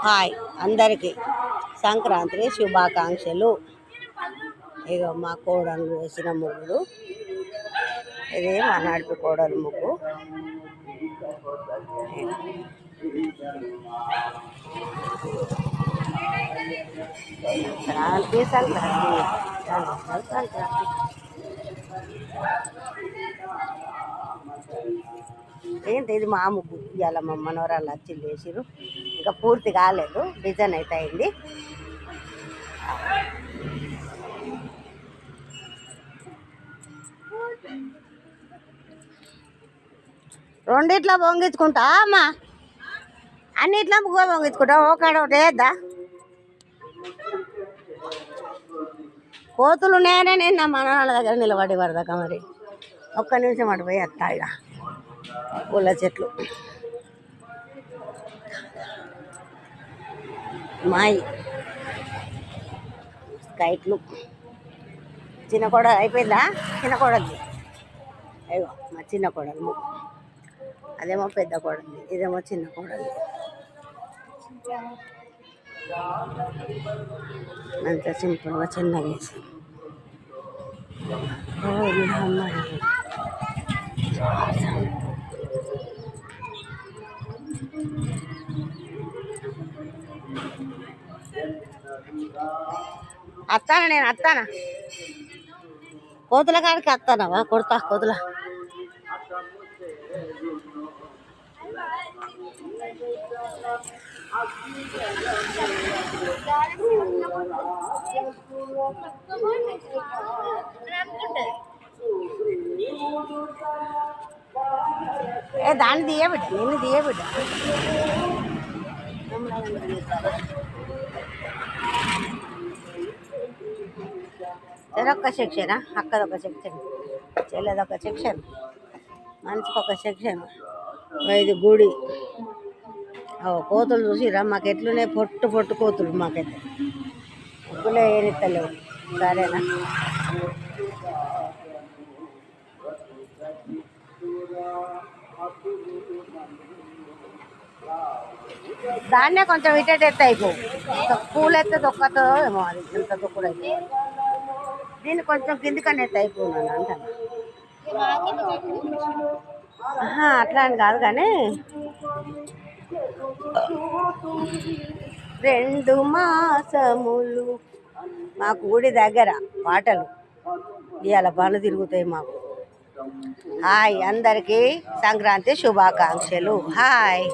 Hi అందరికీ సంక్రాంతి శుభాకాంక్షలు. ఇక మా కోడలు వేసిన ముగ్గులు, ఇది మా నడిపి కోడలు ముగ్గు. సంక్రాంతి సంక్రాంతి సంక్రాంతి. ఏంటి ఇది మా ముగ్గు. ఇవాళ మా మనవరాలు వచ్చి వేసిరు, ఇంకా పూర్తి కాలేదు, డిజైన్ అయితే అయింది. రెండిట్లా పొంగించుకుంటా అమ్మా, అన్నిట్లా ముగ్గు పొంగించుకుంటా. ఒకటి ఒకటి వేద్దా? కోతులు ఉన్నాయనే నేను నా మనవరాల దగ్గర నిలబడి పడదాకా. మరి ఒక్క నిమిషం అటు పోయి వస్తా. ఇక పూల చెట్లు మాయి స్కైట్లు. చిన్న కోడ అయిపోయిందా? చిన్న కోడలిది అయ్యో మా చిన్న కోడలు, అదేమో పెద్ద కోడలిది, ఇదేమో చిన్న కోడలిది. మంచిగా సింపుల్గా చిన్నగా వేసి అత్తానా, నేను అత్తానా, కోతుల కాడికి వస్తానవా? కొడతా కోతుల. ఏ దాన్ని తీయబిడ్డ, నిన్ను తీయబిడ్డ. చెరొక్క సెక్షన్, అక్కదొక సెక్షన్, చెల్లెదొక సెక్షన్, మనిషికి ఒక సెక్షన్. ఇది గుడి. కోతులు చూసిరా మాకు ఎట్లున్నాయి, పొట్టు పొట్టు కోతులు. మాకైతే ముగ్గులే ఏనిత్తలేవు. సరేనా? దాన్నే కొంచెం ఇటెట్ అయిపో, పూలు ఎత్తే తొక్కతో ఏమో, అది ఇంత తొక్కుడు అయితే. దీన్ని కొంచెం కిందికన్నా ఎత్త అయిపోయినాను అంటాను. అట్లా అని కాదు కానీ 2 మాసములు మాకు గుడి దగ్గర పాటలు ఇవాళ పనులు తిరుగుతాయి మాకు. హాయ్ అందరికీ సంక్రాంతి శుభాకాంక్షలు. హాయ్.